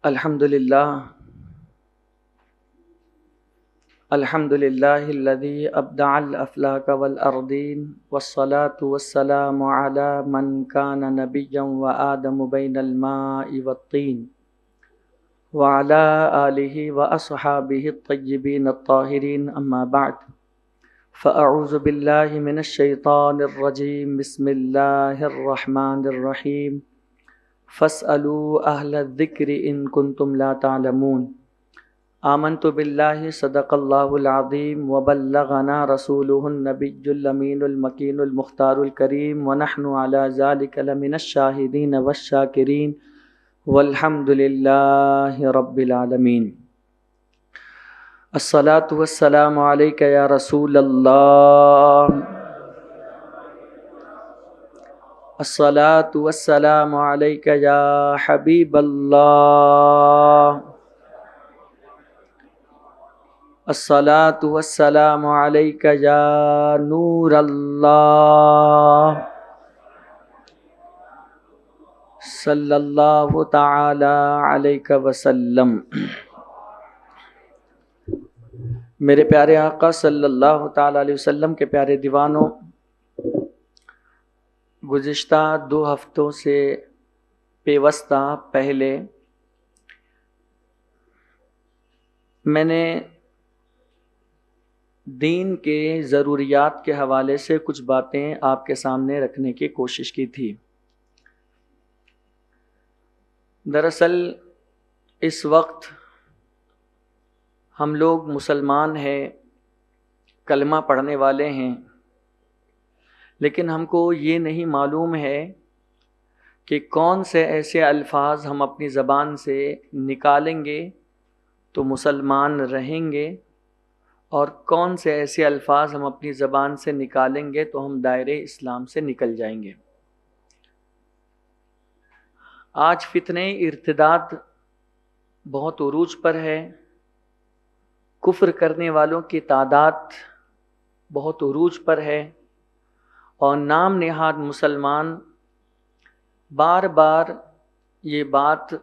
الحمد لله الذي أبدع الأفلاك والأرضين والصلاة والسلام على من كان نبيا وآدم بين الماء والطين وعلى آله وأصحابه الطيبين الطاهرين أما بعد فأعوذ بالله من الشيطان الرجيم بسم الله الرحمن الرحيم فاسألوا أهل الذكر إن كنتم لا تعلمون آمنت بالله صدق الله العظيم وبلغنا رسوله النبي الأمين المكين المختار الكريم ونحن على ذلك لمن الشاهدين والشاكرين والحمد لله رب العالمين. الصلاة والسلام عليك يا رسول الله، الصلاة والسلام عليك يا حبيب الله، الصلاة والسلام عليك يا نور الله، صلی اللہ تعالی علیہ وسلم. میرے پیارے آقا صلی اللہ تعالی علیہ وسلم کے پیارے دیوانوں، گزشتہ 2 ہفتوں سے پیوستہ پہلے میں نے دین کے ضروریات کے حوالے سے کچھ باتیں آپ کے سامنے رکھنے کی کوشش کی تھی. دراصل اس وقت ہم لوگ مسلمان ہیں، کلمہ پڑھنے والے ہیں، لیکن ہم کو یہ نہیں معلوم ہے کہ کون سے ایسے الفاظ ہم اپنی زبان سے نکالیں گے تو مسلمان رہیں گے، اور کون سے ایسے الفاظ ہم اپنی زبان سے نکالیں گے تو ہم دائرے اسلام سے نکل جائیں گے. آج فتنہ ارتداد بہت عروج پر ہے، کفر کرنے والوں کی تعداد بہت عروج پر ہے، اور نام نہاد مسلمان بار بار یہ بات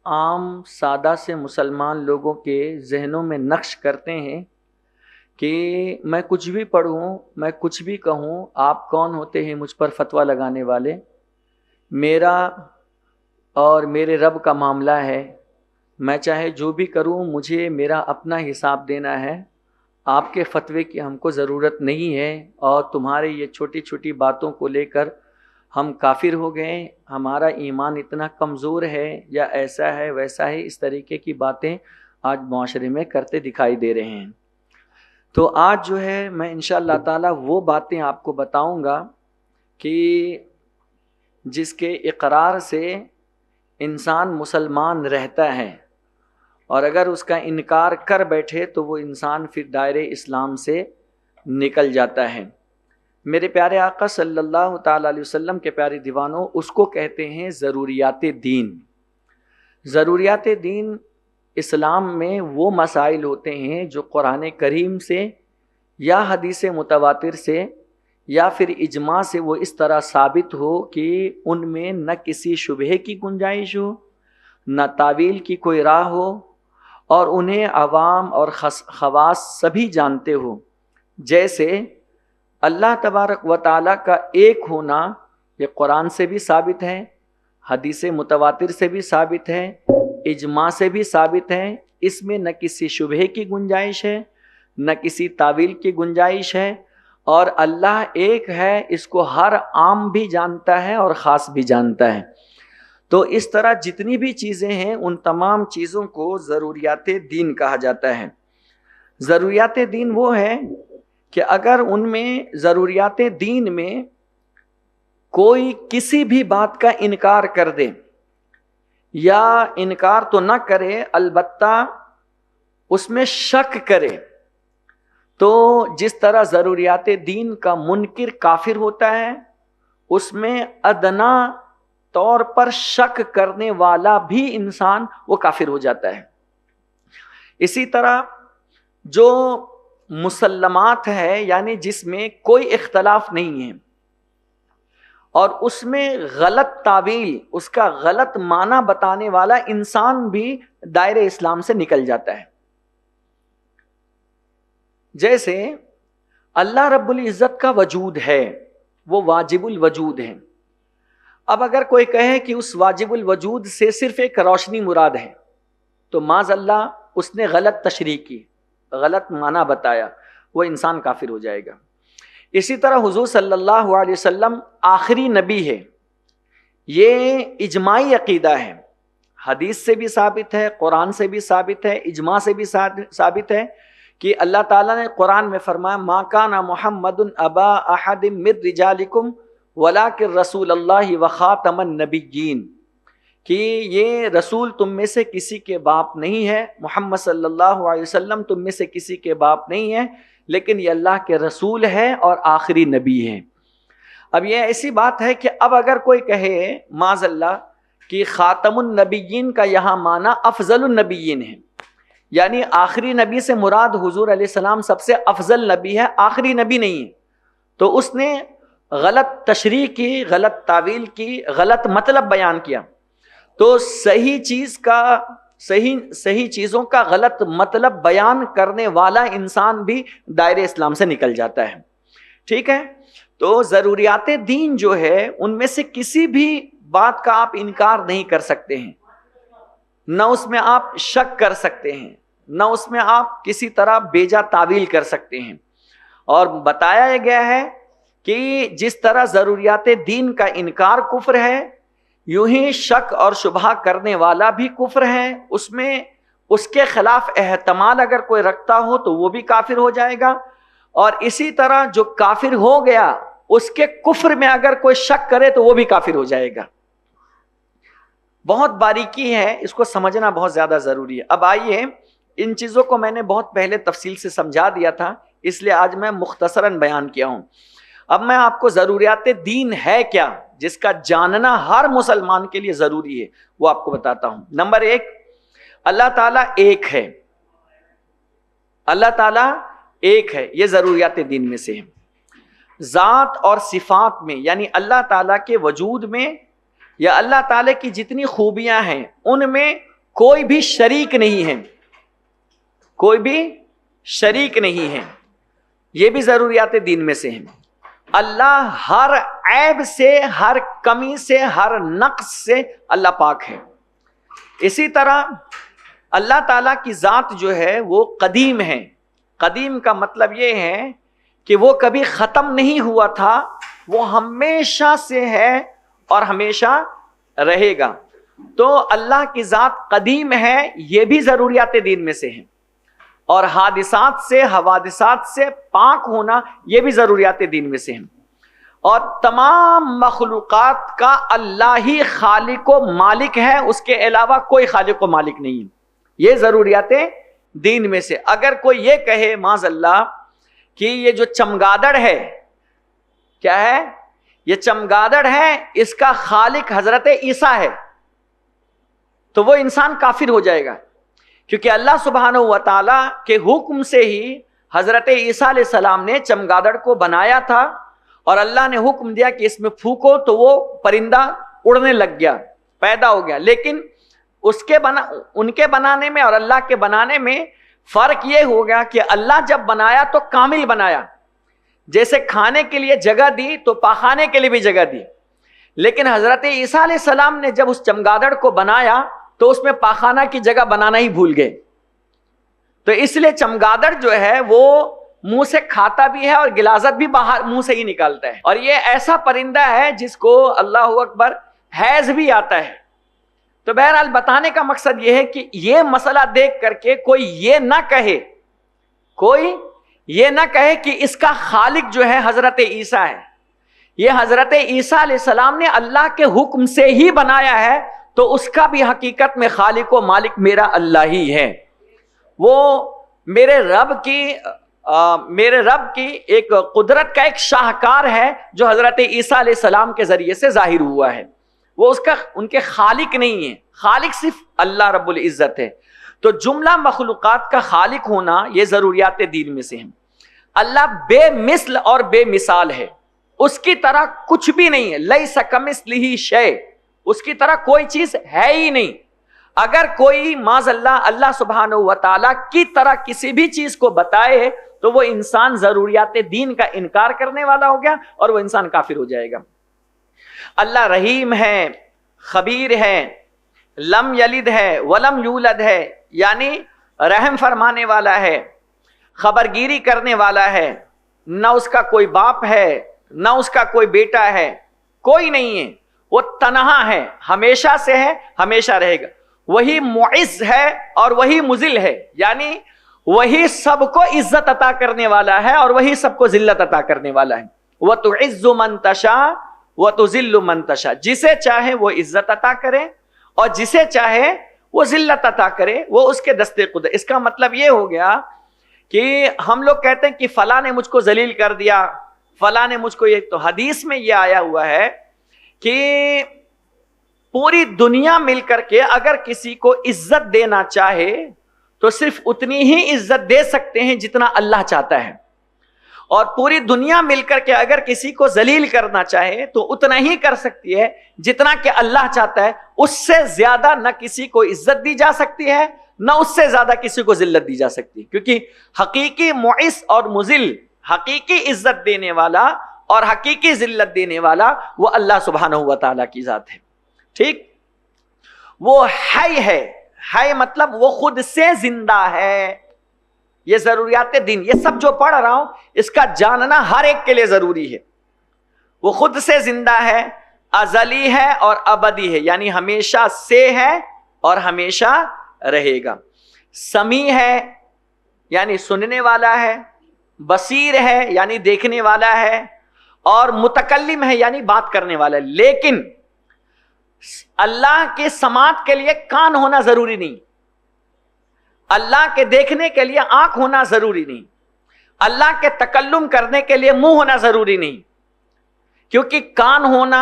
عام سادہ سے مسلمان لوگوں کے ذہنوں میں نقش کرتے ہیں کہ میں کچھ بھی پڑھوں، میں کچھ بھی کہوں، آپ کون ہوتے ہیں مجھ پر فتویٰ لگانے والے، میرا اور میرے رب کا معاملہ ہے، میں چاہے جو بھی کروں مجھے میرا اپنا حساب دینا ہے، آپ کے فتوے کی ہم کو ضرورت نہیں ہے، اور تمہارے یہ چھوٹی چھوٹی باتوں کو لے کر ہم کافر ہو گئے، ہمارا ایمان اتنا کمزور ہے، یا ایسا ہے ویسا ہے، اس طریقے کی باتیں آج معاشرے میں کرتے دکھائی دے رہے ہیں. تو آج جو ہے میں انشاءاللہ تعالی وہ باتیں آپ کو بتاؤں گا کہ جس کے اقرار سے انسان مسلمان رہتا ہے، اور اگر اس کا انکار کر بیٹھے تو وہ انسان پھر دائرے اسلام سے نکل جاتا ہے. میرے پیارے آقا صلی اللہ تعالی علیہ وسلم کے پیارے دیوانوں، اس کو کہتے ہیں ضروریات دین. ضروریات دین اسلام میں وہ مسائل ہوتے ہیں جو قرآن کریم سے یا حدیث متواتر سے یا پھر اجماع سے وہ اس طرح ثابت ہو کہ ان میں نہ کسی شبہے کی گنجائش ہو، نہ تعویل کی کوئی راہ ہو، اور انہیں عوام اور خواص سبھی جانتے ہو. جیسے اللہ تبارک و تعالیٰ کا ایک ہونا، یہ قرآن سے بھی ثابت ہے، حدیث متواتر سے بھی ثابت ہے، اجماع سے بھی ثابت ہے، اس میں نہ کسی شبہے کی گنجائش ہے، نہ کسی تعویل کی گنجائش ہے، اور اللہ ایک ہے، اس کو ہر عام بھی جانتا ہے اور خاص بھی جانتا ہے. تو اس طرح جتنی بھی چیزیں ہیں ان تمام چیزوں کو ضروریات دین کہا جاتا ہے. ضروریات دین وہ ہے کہ اگر ان میں ضروریات دین میں کوئی کسی بھی بات کا انکار کر دے، یا انکار تو نہ کرے البتہ اس میں شک کرے، تو جس طرح ضروریات دین کا منکر کافر ہوتا ہے، اس میں ادنا طور پر شک کرنے والا بھی انسان وہ کافر ہو جاتا ہے. اسی طرح جو مسلمات ہے، یعنی جس میں کوئی اختلاف نہیں ہے، اور اس میں غلط تعویل، اس کا غلط معنی بتانے والا انسان بھی دائرے اسلام سے نکل جاتا ہے. جیسے اللہ رب العزت کا وجود ہے، وہ واجب الوجود ہے. اب اگر کوئی کہے کہ اس واجب الوجود سے صرف ایک روشنی مراد ہے تو معاذ اللہ اس نے غلط تشریح کی، غلط معنی بتایا، وہ انسان کافر ہو جائے گا. اسی طرح حضور صلی اللہ علیہ وسلم آخری نبی ہے، یہ اجماعی عقیدہ ہے، حدیث سے بھی ثابت ہے، قرآن سے بھی ثابت ہے، اجماع سے بھی ثابت ہے کہ اللہ تعالیٰ نے قرآن میں فرمایا ما کان محمد ابا احد من رجالکم ولکن رسول اللہ وخاتم النبیین، کہ یہ رسول تم میں سے کسی کے باپ نہیں ہے، محمد صلی اللہ علیہ وسلم تم میں سے کسی کے باپ نہیں ہے، لیکن یہ اللہ کے رسول ہے اور آخری نبی ہے. اب یہ ایسی بات ہے کہ اب اگر کوئی کہے معاذ اللہ کہ خاتم النبیین کا یہاں معنی افضل النبیین ہے، یعنی آخری نبی سے مراد حضور علیہ السلام سب سے افضل نبی ہے، آخری نبی نہیں ہے، تو اس نے غلط تشریح کی، غلط تعویل کی، غلط مطلب بیان کیا. تو صحیح چیز کا، صحیح چیزوں کا غلط مطلب بیان کرنے والا انسان بھی دائرے اسلام سے نکل جاتا ہے. ٹھیک ہے، تو ضروریات دین جو ہے ان میں سے کسی بھی بات کا آپ انکار نہیں کر سکتے ہیں، نہ اس میں آپ شک کر سکتے ہیں، نہ اس میں آپ کسی طرح بیجا تعویل کر سکتے ہیں. اور بتایا گیا ہے کہ جس طرح ضروریات دین کا انکار کفر ہے، یوں ہی شک اور شبہ کرنے والا بھی کفر ہے. اس میں اس کے خلاف احتمال اگر کوئی رکھتا ہو تو وہ بھی کافر ہو جائے گا. اور اسی طرح جو کافر ہو گیا اس کے کفر میں اگر کوئی شک کرے تو وہ بھی کافر ہو جائے گا. بہت باریکی ہے، اس کو سمجھنا بہت زیادہ ضروری ہے. اب آئیے، ان چیزوں کو میں نے بہت پہلے تفصیل سے سمجھا دیا تھا، اس لیے آج میں مختصراً بیان کیا ہوں. اب میں آپ کو ضروریات دین ہے کیا، جس کا جاننا ہر مسلمان کے لیے ضروری ہے، وہ آپ کو بتاتا ہوں. نمبر 1، اللہ تعالیٰ ایک ہے. اللہ تعالیٰ ایک ہے، یہ ضروریات دین میں سے ہے. ذات اور صفات میں، یعنی اللہ تعالیٰ کے وجود میں یا اللہ تعالیٰ کی جتنی خوبیاں ہیں ان میں کوئی بھی شریک نہیں ہے، کوئی بھی شریک نہیں ہے. یہ بھی ضروریات دین میں سے ہیں. اللہ ہر عیب سے، ہر کمی سے، ہر نقص سے اللہ پاک ہے. اسی طرح اللہ تعالیٰ کی ذات جو ہے وہ قدیم ہے. قدیم کا مطلب یہ ہے کہ وہ کبھی ختم نہیں ہوا تھا، وہ ہمیشہ سے ہے اور ہمیشہ رہے گا. تو اللہ کی ذات قدیم ہے، یہ بھی ضروریات دین میں سے ہے. اور حادثات سے، حوادثات سے پاک ہونا، یہ بھی ضروریات دین میں سے ہیں. اور تمام مخلوقات کا اللہ ہی خالق و مالک ہے، اس کے علاوہ کوئی خالق و مالک نہیں ہے. یہ ضروریات دین میں سے. اگر کوئی یہ کہے معاذ اللہ کہ یہ جو چمگادڑ ہے، کیا ہے؟ یہ چمگادڑ ہے، اس کا خالق حضرت عیسیٰ ہے، تو وہ انسان کافر ہو جائے گا. کیونکہ اللہ سبحانہ و تعالیٰ کے حکم سے ہی حضرت عیسیٰ علیہ السلام نے چمگادڑ کو بنایا تھا، اور اللہ نے حکم دیا کہ اس میں پھونکو تو وہ پرندہ اڑنے لگ گیا، پیدا ہو گیا. لیکن ان کے بنانے میں اور اللہ کے بنانے میں فرق یہ ہو گیا کہ اللہ جب بنایا تو کامل بنایا. جیسے کھانے کے لیے جگہ دی تو پاخانے کے لیے بھی جگہ دی. لیکن حضرت عیسیٰ علیہ السلام نے جب اس چمگادڑ کو بنایا تو اس میں پاخانہ کی جگہ بنانا ہی بھول گئے. تو اس لیے چمگادڑ جو ہے وہ منہ سے کھاتا بھی ہے اور غلاظت بھی باہر منہ سے ہی نکالتا ہے. اور یہ ایسا پرندہ ہے جس کو اللہ اکبر حیض بھی آتا ہے. تو بہرحال بتانے کا مقصد یہ ہے کہ یہ مسئلہ دیکھ کر کے کوئی یہ نہ کہے کہ اس کا خالق جو ہے حضرت عیسیٰ ہے. یہ حضرت عیسیٰ علیہ السلام نے اللہ کے حکم سے ہی بنایا ہے، تو اس کا بھی حقیقت میں خالق و مالک میرا اللہ ہی ہے. وہ میرے رب کی ایک قدرت کا ایک شاہکار ہے جو حضرت عیسیٰ علیہ السلام کے ذریعے سے ظاہر ہوا ہے. وہ ان کے خالق نہیں ہے، خالق صرف اللہ رب العزت ہے. تو جملہ مخلوقات کا خالق ہونا یہ ضروریات دین میں سے ہیں. اللہ بے مثل اور بے مثال ہے. اس کی طرح کچھ بھی نہیں ہے. لیس کمثلہ شیء, اس کی طرح کوئی چیز ہے ہی نہیں. اگر کوئی معاذ اللہ سبحانہ و تعالی کی طرح کسی بھی چیز کو بتائے تو وہ انسان ضروریات دین کا انکار کرنے والا ہو گیا اور وہ انسان کافر ہو جائے گا. اللہ رحیم ہے, خبیر ہے, لم یلد ہے ولم یولد ہے, یعنی رحم فرمانے والا ہے, خبرگیری کرنے والا ہے, نہ اس کا کوئی باپ ہے نہ اس کا کوئی بیٹا ہے, کوئی نہیں ہے, وہ تنہا ہے, ہمیشہ سے ہے, ہمیشہ رہے گا. وہی معز ہے اور وہی مذل ہے, یعنی وہی سب کو عزت عطا کرنے والا ہے اور وہی سب کو ذلت عطا کرنے والا ہے. وَتُعِزُّ مَن تَشَاءُ وَتُذِلُّ مَن تَشَاءُ, جسے چاہے وہ عزت عطا کرے اور جسے چاہے وہ ذلت عطا کرے, وہ اس کے دستے قدرت. اس کا مطلب یہ ہو گیا کہ ہم لوگ کہتے ہیں کہ فلاں نے مجھ کو ذلیل کر دیا, فلاں نے مجھ کو یہ, تو حدیث میں یہ آیا ہوا ہے کہ پوری دنیا مل کر کے اگر کسی کو عزت دینا چاہے تو صرف اتنی ہی عزت دے سکتے ہیں جتنا اللہ چاہتا ہے, اور پوری دنیا مل کر کے اگر کسی کو ذلیل کرنا چاہے تو اتنا ہی کر سکتی ہے جتنا کہ اللہ چاہتا ہے. اس سے زیادہ نہ کسی کو عزت دی جا سکتی ہے نہ اس سے زیادہ کسی کو ذلت دی جا سکتی ہے, کیونکہ حقیقی معز اور مذل, حقیقی عزت دینے والا اور حقیقی ذلت دینے والا وہ اللہ سبحانہ و تعالیٰ کی ذات ہے. ٹھیک, وہ حی ہے, حی مطلب وہ خود سے زندہ ہے. یہ ضروریات دین, یہ سب جو پڑھ رہا ہوں اس کا جاننا ہر ایک کے لیے ضروری ہے. وہ خود سے زندہ ہے, ازلی ہے اور ابدی ہے, یعنی ہمیشہ سے ہے اور ہمیشہ رہے گا. سمیع ہے یعنی سننے والا ہے, بصیر ہے یعنی دیکھنے والا ہے, اور متکلم ہے یعنی بات کرنے والا ہے. لیکن اللہ کے سماعت کے لیے کان ہونا ضروری نہیں, اللہ کے دیکھنے کے لیے آنکھ ہونا ضروری نہیں, اللہ کے تکلم کرنے کے لیے منہ ہونا ضروری نہیں, کیونکہ کان ہونا,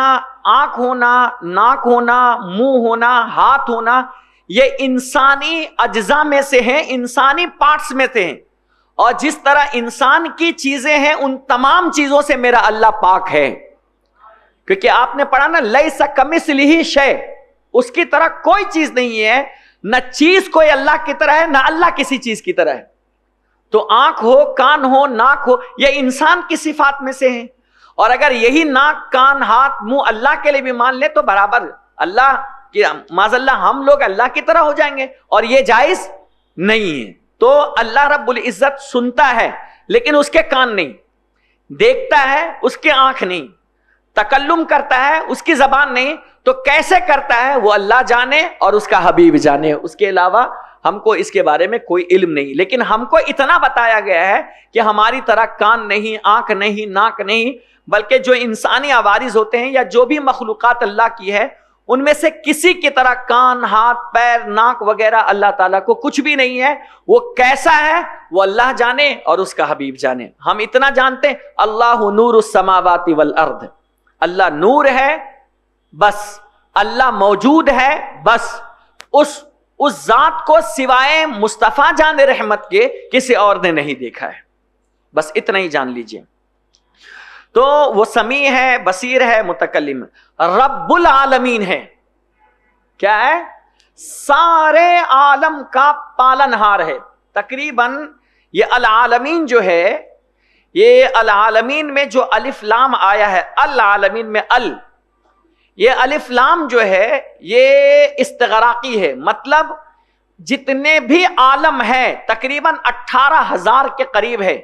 آنکھ ہونا, ناک ہونا, منہ ہونا, ہاتھ ہونا, یہ انسانی اجزاء میں سے ہیں, انسانی پارٹس میں سے ہیں, اور جس طرح انسان کی چیزیں ہیں ان تمام چیزوں سے میرا اللہ پاک ہے. کیونکہ آپ نے پڑھا نا لیس کمثلہ شیء, اس کی طرح کوئی چیز نہیں ہے, نہ چیز کوئی اللہ کی طرح ہے نہ اللہ کسی چیز کی طرح ہے. تو آنکھ ہو, کان ہو, ناک ہو, یہ انسان کی صفات میں سے ہیں, اور اگر یہی ناک, کان, ہاتھ, منہ اللہ کے لیے بھی مان لے تو برابر اللہ کی, معاذ اللہ ہم لوگ اللہ کی طرح ہو جائیں گے, اور یہ جائز نہیں ہے. تو اللہ رب العزت سنتا ہے لیکن اس کے کان نہیں, دیکھتا ہے اس کے آنکھ نہیں, تکلم کرتا ہے اس کی زبان نہیں, تو کیسے کرتا ہے وہ اللہ جانے اور اس کا حبیب جانے, اس کے علاوہ ہم کو اس کے بارے میں کوئی علم نہیں. لیکن ہم کو اتنا بتایا گیا ہے کہ ہماری طرح کان نہیں, آنکھ نہیں, ناک نہیں, بلکہ جو انسانی عوارض ہوتے ہیں یا جو بھی مخلوقات اللہ کی ہے ان میں سے کسی کی طرح کان, ہاتھ, پیر, ناک وغیرہ اللہ تعالیٰ کو کچھ بھی نہیں ہے. وہ کیسا ہے وہ اللہ جانے اور اس کا حبیب جانے. ہم اتنا جانتے ہیں اللہ نور السماوات والارض, اللہ نور ہے بس, اللہ موجود ہے بس, اس ذات کو سوائے مصطفیٰ جان رحمت کے کسی اور نے نہیں دیکھا ہے, بس اتنا ہی جان لیجئے. تو وہ سمیع ہے, بصیر ہے, متکلم ہے, رب العالمین ہے. کیا ہے؟ سارے عالم کا پالنہار ہے. تقریباً یہ العالمین جو ہے, یہ العالمین میں جو الف لام آیا ہے, العالمین میں یہ الف لام جو ہے یہ استغراقی ہے, مطلب جتنے بھی عالم ہے تقریباً 18,000 کے قریب ہے,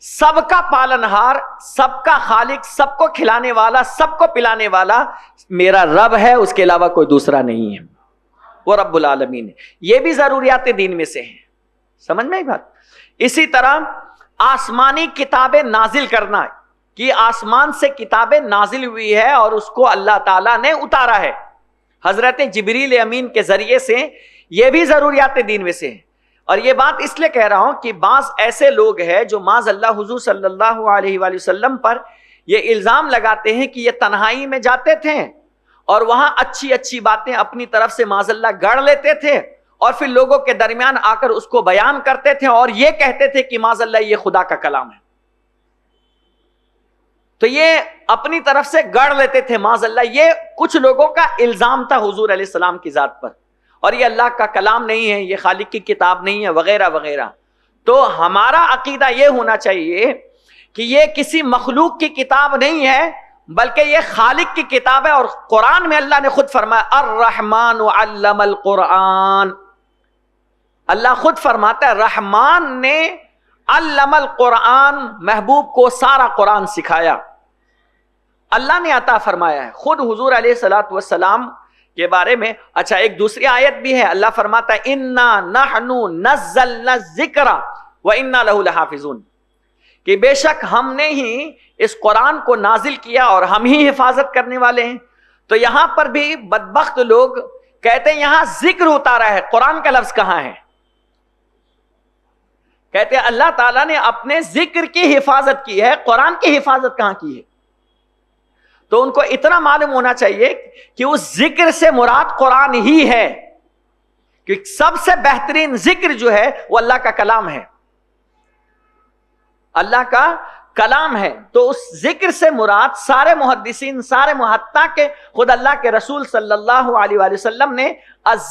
سب کا پالنہار, سب کا خالق, سب کو کھلانے والا, سب کو پلانے والا میرا رب ہے, اس کے علاوہ کوئی دوسرا نہیں ہے, وہ رب العالمین ہے. یہ بھی ضروریات دین میں سے ہیں, سمجھ میں آئی بات. اسی طرح آسمانی کتابیں نازل کرنا, کہ آسمان سے کتابیں نازل ہوئی ہے اور اس کو اللہ تعالیٰ نے اتارا ہے حضرت جبریل امین کے ذریعے سے, یہ بھی ضروریات دین میں سے ہیں. اور یہ بات اس لیے کہہ رہا ہوں کہ بعض ایسے لوگ ہیں جو معاذ اللہ حضور صلی اللہ علیہ وآلہ وسلم پر یہ الزام لگاتے ہیں کہ یہ تنہائی میں جاتے تھے اور وہاں اچھی اچھی باتیں اپنی طرف سے معاذ اللہ گڑھ لیتے تھے اور پھر لوگوں کے درمیان آ کر اس کو بیان کرتے تھے اور یہ کہتے تھے کہ معاذ اللہ یہ خدا کا کلام ہے. تو یہ اپنی طرف سے گڑ لیتے تھے معاذ اللہ. یہ کچھ لوگوں کا الزام تھا حضور علیہ السلام کی ذات پر, اور یہ اللہ کا کلام نہیں ہے, یہ خالق کی کتاب نہیں ہے وغیرہ وغیرہ. تو ہمارا عقیدہ یہ ہونا چاہیے کہ یہ کسی مخلوق کی کتاب نہیں ہے, بلکہ یہ خالق کی کتاب ہے. اور قرآن میں اللہ نے خود فرمایا الرحمن علم القرآن, اللہ خود فرماتا ہے رحمان نے علم القرآن, محبوب کو سارا قرآن سکھایا, اللہ نے عطا فرمایا ہے. خود حضور علیہ الصلوۃ والسلام کے بارے میں اچھا ایک دوسری آیت بھی ہے, اللہ فرماتا ہے انا نحن نزلنا الذکر وانا لہ لحافظون, کہ بے شک ہم نے ہی اس قرآن کو نازل کیا اور ہم ہی حفاظت کرنے والے ہیں. تو یہاں پر بھی بدبخت لوگ کہتے ہیں یہاں ذکر اتارا ہے, قرآن کا لفظ کہاں ہے؟ کہتے ہیں اللہ تعالیٰ نے اپنے ذکر کی حفاظت کی ہے, قرآن کی حفاظت کہاں کی ہے؟ تو ان کو اتنا معلوم ہونا چاہیے کہ اس ذکر سے مراد قرآن ہی ہے, کہ سب سے بہترین ذکر جو ہے وہ اللہ کا کلام ہے, اللہ کا کلام ہے. تو اس ذکر سے مراد سارے محدثین, سارے محتہ کے خود اللہ کے رسول صلی اللہ علیہ وآلہ وسلم نے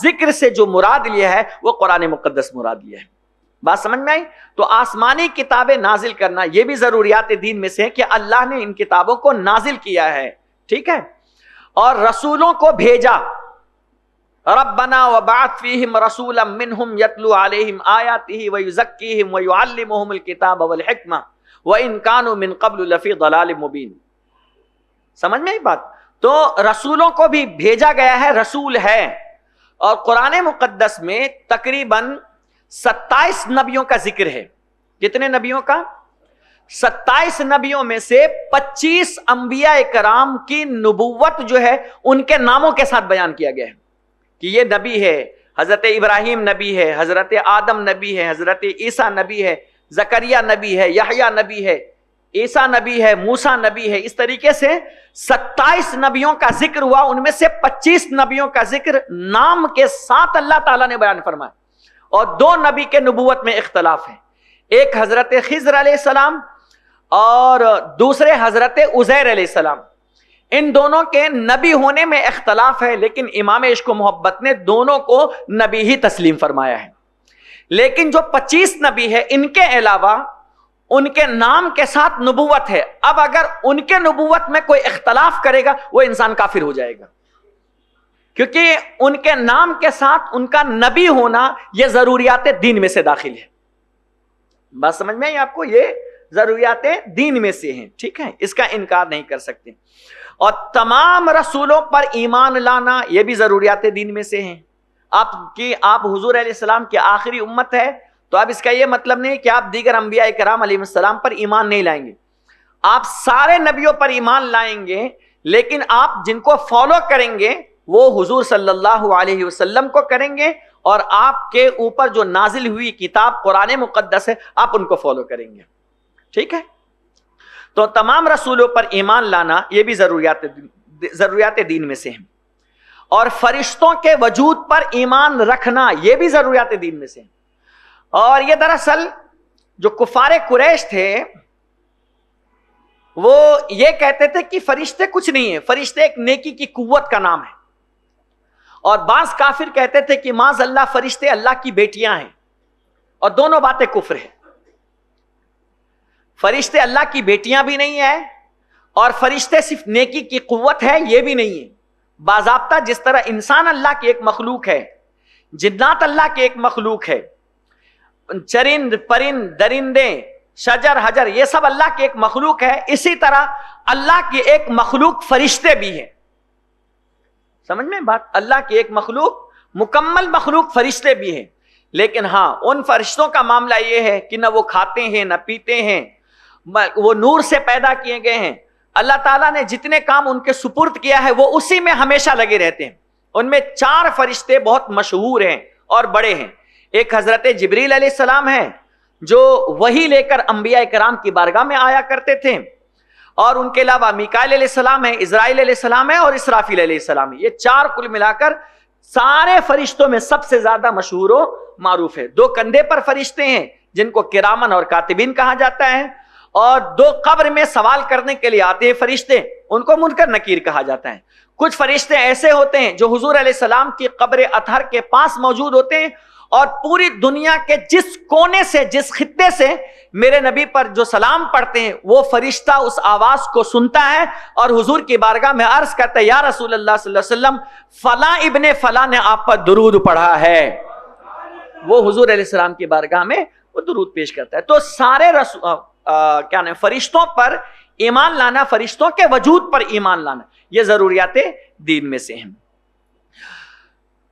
ذکر سے جو مراد لیا ہے وہ قرآن مقدس مراد لیا ہے. بات سمجھ میں آئی؟ تو آسمانی کتابیں نازل کرنا یہ بھی ضروریات دین میں سے ہے کہ اللہ نے ان کتابوں کو نازل کیا ہے, ٹھیک ہے, اور رسولوں کو بھیجا. ربنا وبعث فیہم رسولا منہم یتلو علیہم آیاتہ ویزکیہم ویعلمہم الکتاب والحکمہ وان کانوا من قبل لفی ضلال مبین. سمجھ میں آئی بات؟ تو رسولوں کو بھی بھیجا گیا ہے, رسول ہے. اور قرآن مقدس میں تقریباً 27 نبیوں کا ذکر ہے. کتنے نبیوں کا؟ 27 نبیوں میں سے 25 انبیاء کرام کی نبوت جو ہے ان کے ناموں کے ساتھ بیان کیا گیا ہے کہ یہ نبی ہے, حضرت ابراہیم نبی ہے, حضرت آدم نبی ہے, حضرت عیسیٰ نبی ہے, زکریا نبی ہے, یحییٰ نبی ہے, عیسیٰ نبی ہے, موسیٰ نبی ہے. اس طریقے سے 27 نبیوں کا ذکر ہوا, ان میں سے 25 نبیوں کا ذکر نام کے ساتھ اللہ تعالیٰ نے بیان فرمایا. اور 2 نبی کے نبوت میں اختلاف ہے, ایک حضرت خضر علیہ السلام اور دوسرے حضرت عزیر علیہ السلام. ان دونوں کے نبی ہونے میں اختلاف ہے, لیکن امام عشق و محبت نے دونوں کو نبی ہی تسلیم فرمایا ہے. لیکن جو 25 نبی ہے ان کے علاوہ ان کے نام کے ساتھ نبوت ہے. اب اگر ان کے نبوت میں کوئی اختلاف کرے گا وہ انسان کافر ہو جائے گا, کیونکہ ان کے نام کے ساتھ ان کا نبی ہونا یہ ضروریات دین میں سے داخل ہے. بات سمجھ میں آئی آپ کو؟ یہ ضروریات دین میں سے ہیں, ٹھیک ہے, اس کا انکار نہیں کر سکتے. اور تمام رسولوں پر ایمان لانا یہ بھی ضروریات دین میں سے ہیں. آپ حضور علیہ السلام کی آخری امت ہے, تو اب اس کا یہ مطلب نہیں کہ آپ دیگر انبیاء کرام علیہ السلام پر ایمان نہیں لائیں گے. آپ سارے نبیوں پر ایمان لائیں گے, لیکن آپ جن کو فالو کریں گے وہ حضور صلی اللہ علیہ وسلم کو کریں گے, اور آپ کے اوپر جو نازل ہوئی کتاب قرآن مقدس ہے آپ ان کو فالو کریں گے, ٹھیک ہے. تو تمام رسولوں پر ایمان لانا یہ بھی ضروریات دین میں سے ہیں. اور فرشتوں کے وجود پر ایمان رکھنا یہ بھی ضروریات دین میں سے ہیں. اور یہ دراصل جو کفار قریش تھے وہ یہ کہتے تھے کہ فرشتے کچھ نہیں ہیں, فرشتے ایک نیکی کی قوت کا نام ہے. اور بعض کافر کہتے تھے کہ معاذ اللہ فرشتے اللہ کی بیٹیاں ہیں, اور دونوں باتیں کفر ہیں. فرشتے اللہ کی بیٹیاں بھی نہیں ہیں, اور فرشتے صرف نیکی کی قوت ہے یہ بھی نہیں ہے. باضابطہ جس طرح انسان اللہ کی ایک مخلوق ہے, جنات اللہ کی ایک مخلوق ہے, چرند پرند درندے شجر حجر یہ سب اللہ کی ایک مخلوق ہے, اسی طرح اللہ کی ایک مخلوق فرشتے بھی ہیں. سمجھ میں بات؟ اللہ کی ایک مخلوق, مکمل مخلوق فرشتے بھی ہیں. لیکن ہاں ان فرشتوں کا معاملہ یہ ہے کہ نہ وہ کھاتے ہیں نہ پیتے ہیں, وہ نور سے پیدا کیے گئے ہیں. اللہ تعالیٰ نے جتنے کام ان کے سپرد کیا ہے وہ اسی میں ہمیشہ لگے رہتے ہیں. ان میں 4 فرشتے بہت مشہور ہیں اور بڑے ہیں. ایک حضرت جبریل علیہ السلام ہیں جو وحی لے کر انبیاء کرام کی بارگاہ میں آیا کرتے تھے, اور ان کے علاوہ میکائیل علیہ السلام ہے, اسرائیل علیہ السلام ہے, اور اسرافیل علیہ السلام ہے. یہ 4 کل ملا کر سارے فرشتوں میں سب سے زیادہ مشہور و معروف ہے. 2 کندھے پر فرشتے ہیں جن کو کرامن اور کاتبین کہا جاتا ہے, اور دو قبر میں سوال کرنے کے لیے آتے ہیں فرشتے، ان کو منکر نکیر کہا جاتا ہے۔ کچھ فرشتے ایسے ہوتے ہیں جو حضور علیہ السلام کی قبر اطہر کے پاس موجود ہوتے ہیں، اور پوری دنیا کے جس کونے سے، جس خطے سے میرے نبی پر جو سلام پڑھتے ہیں، وہ فرشتہ اس آواز کو سنتا ہے اور حضور کی بارگاہ میں عرض کرتا ہے، یا رسول اللہ صلی اللہ علیہ وسلم، فلاں ابن فلاں نے آپ پر درود پڑھا ہے۔ وہ حضور علیہ السلام کی بارگاہ میں وہ درود پیش کرتا ہے۔ تو سارے فرشتوں پر ایمان لانا، فرشتوں کے وجود پر ایمان لانا، یہ ضروریات دین میں سے ہیں۔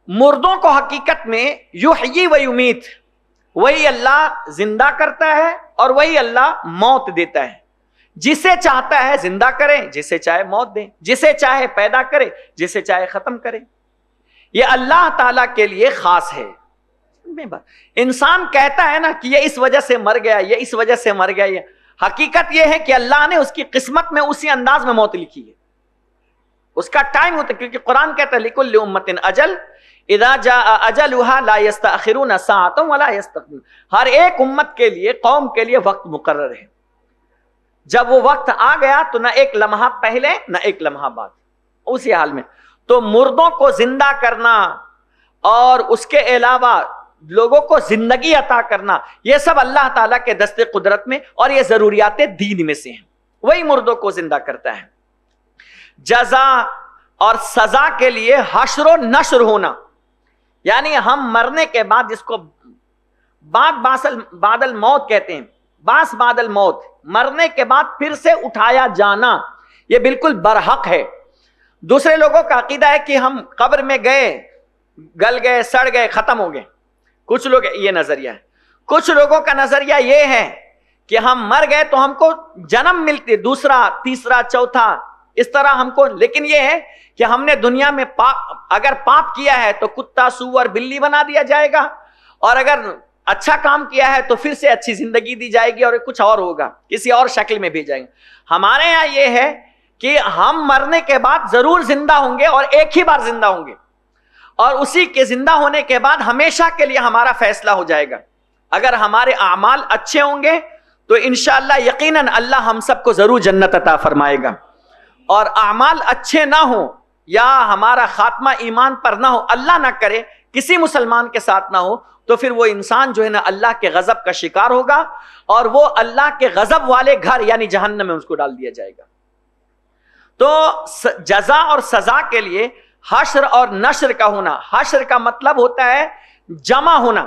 مردوں کو حقیقت میں یحیی و یمیت، وہی اللہ زندہ کرتا ہے اور وہی اللہ موت دیتا ہے۔ جسے چاہتا ہے زندہ کرے، جسے چاہے موت دے، جسے چاہے پیدا کرے، جسے چاہے ختم کرے۔ یہ اللہ تعالیٰ کے لیے خاص ہے۔ انسان کہتا ہے نا کہ یہ اس وجہ سے مر گیا، یہ اس وجہ سے مر گیا، یہ حقیقت یہ ہے کہ اللہ نے اس کی قسمت میں اسی انداز میں موت لکھی ہے، اس کا ٹائم ہوتا ہے، کیونکہ قرآن کہتا ہے لِكُلِّ أُمَّةٍ أَجَلٌ اذا جاء اجلها لا يستأخرون ساعة ولا يستقدمون۔ ہر ایک امت کے لیے، قوم کے لیے وقت مقرر ہے، جب وہ وقت آ گیا تو نہ ایک لمحہ پہلے نہ ایک لمحہ بعد، اسی حال میں۔ تو مردوں کو زندہ کرنا اور اس کے علاوہ لوگوں کو زندگی عطا کرنا، یہ سب اللہ تعالیٰ کے دست قدرت میں اور یہ ضروریات دین میں سے ہیں، وہی مردوں کو زندہ کرتا ہے۔ جزا اور سزا کے لیے حشر و نشر ہونا، یعنی ہم مرنے کے بعد، جس کو بعد الموت کہتے ہیں، باس بعد الموت، مرنے کے بعد پھر سے اٹھایا جانا، یہ بالکل برحق ہے۔ دوسرے لوگوں کا عقیدہ ہے کہ ہم قبر میں گئے، گل گئے، سڑ گئے، ختم ہو گئے۔ کچھ لوگ یہ نظریہ ہے، کچھ لوگوں کا نظریہ یہ ہے کہ ہم مر گئے تو ہم کو جنم ملتے، دوسرا، تیسرا، چوتھا، اس طرح ہم کو، لیکن یہ ہے کہ ہم نے دنیا میں اگر پاپ کیا ہے تو کتا، سور، بلی بنا دیا جائے گا، اور اگر اچھا کام کیا ہے تو پھر سے اچھی زندگی دی جائے گی اور کچھ اور ہوگا، کسی اور شکل میں بھیجیں گے۔ ہمارے یہاں یہ ہے کہ ہم مرنے کے بعد ضرور زندہ ہوں گے اور ایک ہی بار زندہ ہوں گے، اور اسی کے زندہ ہونے کے بعد ہمیشہ کے لیے ہمارا فیصلہ ہو جائے گا۔ اگر ہمارے اعمال اچھے ہوں گے تو انشاءاللہ یقیناً اللہ ہم سب کو ضرور جنت عطا فرمائے گا، اور اعمال اچھے نہ ہوں یا ہمارا خاتمہ ایمان پر نہ ہو، اللہ نہ کرے کسی مسلمان کے ساتھ نہ ہو، تو پھر وہ انسان جو ہے نا اللہ کے غضب کا شکار ہوگا، اور وہ اللہ کے غضب والے گھر یعنی جہنم میں اس کو ڈال دیا جائے گا۔ تو جزا اور سزا کے لیے حشر اور نشر کا ہونا، حشر کا مطلب ہوتا ہے جمع ہونا،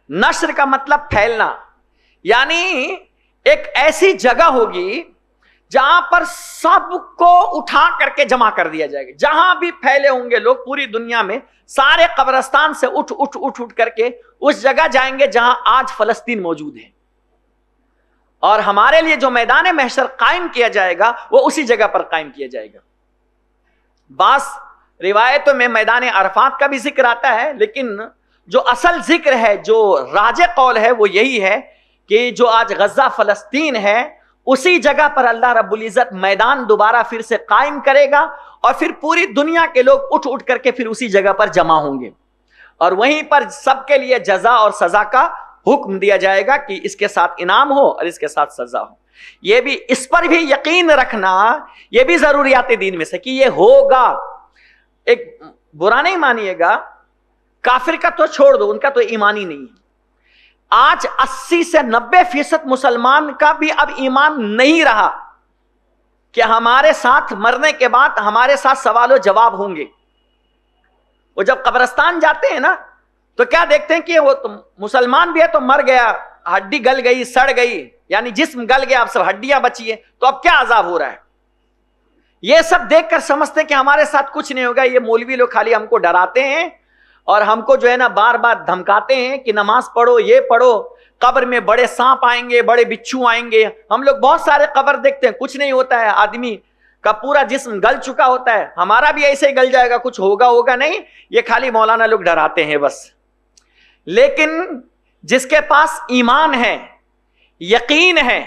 نشر کا مطلب پھیلنا، یعنی ایک ایسی جگہ ہوگی جہاں پر سب کو اٹھا کر کے جمع کر دیا جائے گا، جہاں بھی پھیلے ہوں گے لوگ پوری دنیا میں، سارے قبرستان سے اٹھ کر کے اس جگہ جائیں گے جہاں آج فلسطین موجود ہے، اور ہمارے لیے جو میدان محشر قائم کیا جائے گا وہ اسی جگہ پر قائم کیا جائے گا۔ بعض روایتوں میں میدان عرفات کا بھی ذکر آتا ہے، لیکن جو اصل ذکر ہے، جو راجح قول ہے، وہ یہی ہے کہ جو آج غزہ فلسطین ہے، اسی جگہ پر اللہ رب العزت میدان دوبارہ پھر سے قائم کرے گا، اور پھر پوری دنیا کے لوگ اٹھ کر کے پھر اسی جگہ پر جمع ہوں گے، اور وہیں پر سب کے لیے جزا اور سزا کا حکم دیا جائے گا کہ اس کے ساتھ انعام ہو اور اس کے ساتھ سزا ہو۔ یہ بھی، اس پر بھی یقین رکھنا، یہ بھی ضروریات دین میں سے کہ یہ ہوگا۔ ایک برا نہیں مانیے گا، کافر کا تو چھوڑ دو، ان کا تو ایمان ہی نہیں ہے۔ آج 80 سے 90% مسلمان کا بھی اب ایمان نہیں رہا کہ ہمارے ساتھ مرنے کے بعد ہمارے ساتھ سوال و جواب ہوں گے۔ وہ جب قبرستان جاتے ہیں نا تو کیا دیکھتے ہیں کہ وہ مسلمان بھی ہے تو مر گیا، ہڈی گل گئی، سڑ گئی، یعنی جسم گل گیا، اب سب ہڈیاں بچی ہیں، تو اب کیا عذاب ہو رہا ہے؟ یہ سب دیکھ کر سمجھتے ہیں کہ ہمارے ساتھ کچھ نہیں ہوگا، یہ مولوی لوگ خالی ہم کو ڈراتے ہیں اور ہم کو جو ہے نا بار بار دھمکاتے ہیں کہ نماز پڑھو، یہ پڑھو، قبر میں بڑے سانپ آئیں گے، بڑے بچھو آئیں گے۔ ہم لوگ بہت سارے قبر دیکھتے ہیں، کچھ نہیں ہوتا ہے، آدمی کا پورا جسم گل چکا ہوتا ہے، ہمارا بھی ایسے ہی گل جائے گا، کچھ ہوگا نہیں، یہ خالی مولانا لوگ ڈراتے ہیں بس۔ لیکن جس کے پاس ایمان ہے، یقین ہے،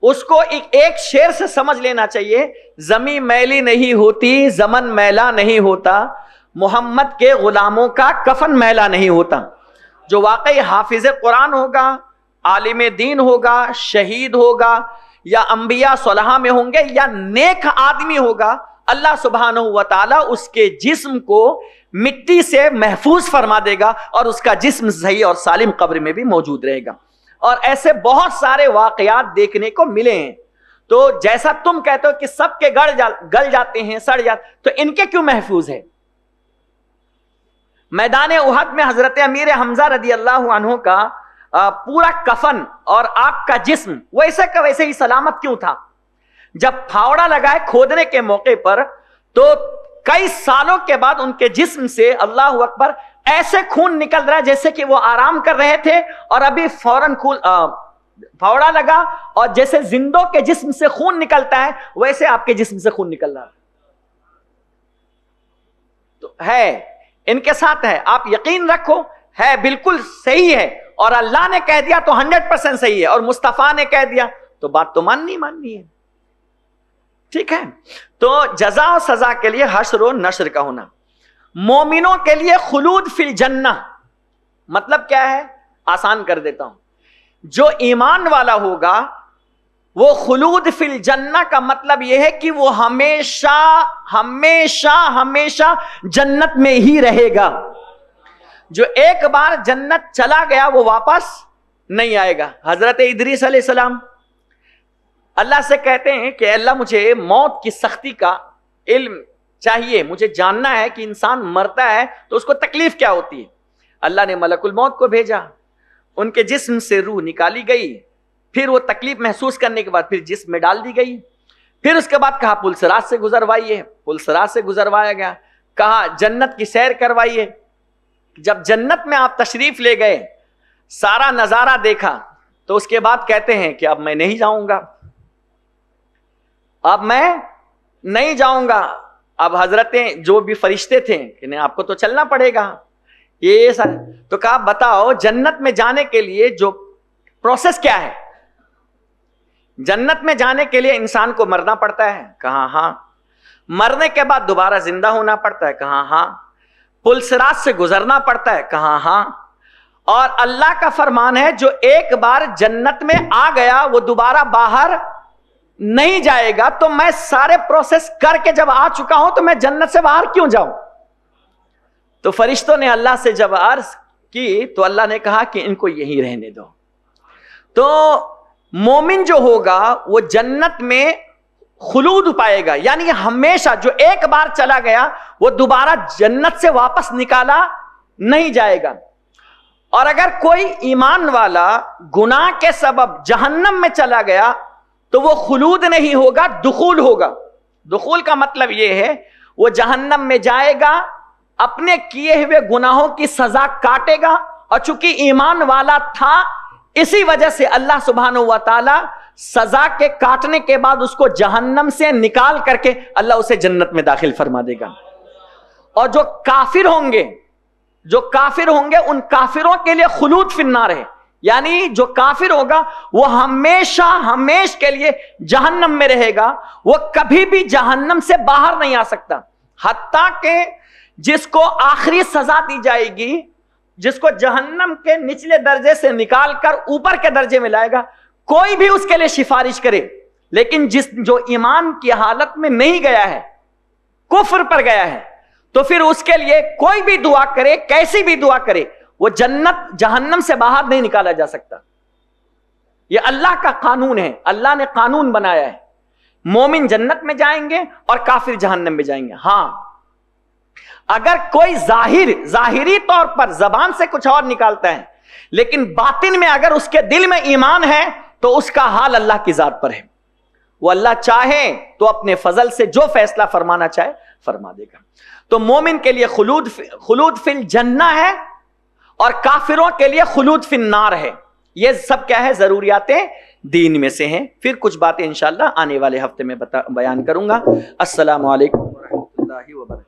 اس کو ایک شعر سے سمجھ لینا چاہیے، زمین میلی نہیں ہوتی، زمن میلا نہیں ہوتا، محمد کے غلاموں کا کفن میلا نہیں ہوتا۔ جو واقعی حافظ قرآن ہوگا، عالم دین ہوگا, شہید ہوگا, یا انبیاء صالحہ میں ہوں گے, یا نیک آدمی ہوگا, اللہ سبحانہ و تعالی اس کے جسم کو مٹی سے محفوظ فرما دے گا اور اس کا جسم صحیح اور سالم قبر میں بھی موجود رہے گا. اور ایسے بہت سارے واقعات دیکھنے کو ملے ہیں. تو جیسا تم کہتے ہو کہ سب کے گل جاتے ہیں, سڑ جاتے, تو ان کے کیوں محفوظ ہے؟ میدان احد میں حضرت امیر حمزہ رضی اللہ عنہ کا پورا کفن اور آپ کا جسم ویسے کا ویسے ہی سلامت کیوں تھا؟ جب پھاوڑا لگائے کھودنے کے موقع پر تو کئی سالوں کے بعد ان کے جسم سے اللہ اکبر ایسے خون نکل رہا ہے جیسے کہ وہ آرام کر رہے تھے اور ابھی فوراً پھاوڑا لگا, اور جیسے زندوں کے جسم سے خون نکلتا ہے ویسے آپ کے جسم سے خون نکل رہا تو ہے, ان کے ساتھ ہے. آپ یقین رکھو ہے بالکل صحیح ہے, اور اللہ نے کہہ دیا تو 100% صحیح ہے, اور مصطفیٰ نے کہہ دیا تو بات تو ماننی ہے. ٹھیک ہے, تو جزا و سزا کے لیے حشر و نشر کا ہونا. مومنوں کے لیے خلود فی الجنہ مطلب کیا ہے؟ آسان کر دیتا ہوں. جو ایمان والا ہوگا وہ خلود فی الجنہ کا مطلب یہ ہے کہ وہ ہمیشہ ہمیشہ ہمیشہ جنت میں ہی رہے گا. جو ایک بار جنت چلا گیا وہ واپس نہیں آئے گا. حضرت ادریس علیہ السلام اللہ سے کہتے ہیں کہ اللہ مجھے موت کی سختی کا علم چاہیے, مجھے جاننا ہے کہ انسان مرتا ہے تو اس کو تکلیف کیا ہوتی ہے. اللہ نے ملک الموت کو بھیجا, ان کے جسم سے روح نکالی گئی, پھر وہ تکلیف محسوس کرنے کے بعد پھر جسم میں ڈال دی گئی, پھر اس کے بعد کہا پلسرات سے گزروائیے, پلسرات سے گزروایا گیا, کہا جنت کی سیر کروائیے. جب جنت میں آپ تشریف لے گئے, سارا نظارہ دیکھا, تو اس کے بعد کہتے ہیں کہ اب میں نہیں جاؤں گا, اب میں نہیں جاؤں گا. اب حضرتیں جو بھی فرشتے تھے کہ نہیں آپ کو تو چلنا پڑے گا, یہ سر تو کہا بتاؤ جنت میں جانے کے لیے جو پروسیس کیا ہے؟ جنت میں جانے کے لیے انسان کو مرنا پڑتا ہے, کہا ہاں. مرنے کے بعد دوبارہ زندہ ہونا پڑتا ہے, کہا ہاں. پلسرات سے گزرنا پڑتا ہے, کہا ہاں. اور اللہ کا فرمان ہے جو ایک بار جنت میں آ گیا وہ دوبارہ باہر نہیں جائے گا. تو میں سارے پروسیس کر کے جب آ چکا ہوں تو میں جنت سے باہر کیوں جاؤں؟ تو فرشتوں نے اللہ سے جب عرض کی تو اللہ نے کہا کہ ان کو یہیں رہنے دو. تو مومن جو ہوگا وہ جنت میں خلود پائے گا, یعنی ہمیشہ. جو ایک بار چلا گیا وہ دوبارہ جنت سے واپس نکالا نہیں جائے گا. اور اگر کوئی ایمان والا گناہ کے سبب جہنم میں چلا گیا تو وہ خلود نہیں ہوگا, دخول ہوگا. دخول کا مطلب یہ ہے وہ جہنم میں جائے گا, اپنے کیے ہوئے گناہوں کی سزا کاٹے گا, اور چونکہ ایمان والا تھا اسی وجہ سے اللہ سبحانہ و تعالی سزا کے کاٹنے کے بعد اس کو جہنم سے نکال کر کے اللہ اسے جنت میں داخل فرما دے گا. اور جو کافر ہوں گے ان کافروں کے لیے خلود فی النار ہے, یعنی جو کافر ہوگا وہ ہمیشہ ہمیش کے لیے جہنم میں رہے گا, وہ کبھی بھی جہنم سے باہر نہیں آ سکتا. حتیٰ کہ جس کو آخری سزا دی جائے گی, جس کو جہنم کے نچلے درجے سے نکال کر اوپر کے درجے میں لائے گا, کوئی بھی اس کے لیے سفارش کرے, لیکن جو ایمان کی حالت میں نہیں گیا ہے, کفر پر گیا ہے, تو پھر اس کے لیے کوئی بھی دعا کرے, کیسی بھی دعا کرے, وہ جہنم سے باہر نہیں نکالا جا سکتا. یہ اللہ کا قانون ہے, اللہ نے قانون بنایا ہے. مومن جنت میں جائیں گے اور کافر جہنم میں جائیں گے. ہاں اگر کوئی ظاہری طور پر زبان سے کچھ اور نکالتا ہے, لیکن باطن میں اگر اس کے دل میں ایمان ہے تو اس کا حال اللہ کی ذات پر ہے. وہ اللہ چاہے تو اپنے فضل سے جو فیصلہ فرمانا چاہے فرما دے گا. تو مومن کے لیے خلود فی الجنہ ہے, اور کافروں کے لیے خلود فی النار ہے. یہ سب کیا ہے؟ ضروریات دین میں سے ہیں. پھر کچھ باتیں انشاءاللہ آنے والے ہفتے میں بیان کروں گا. السلام علیکم ورحمۃ اللہ وبرکاتہ.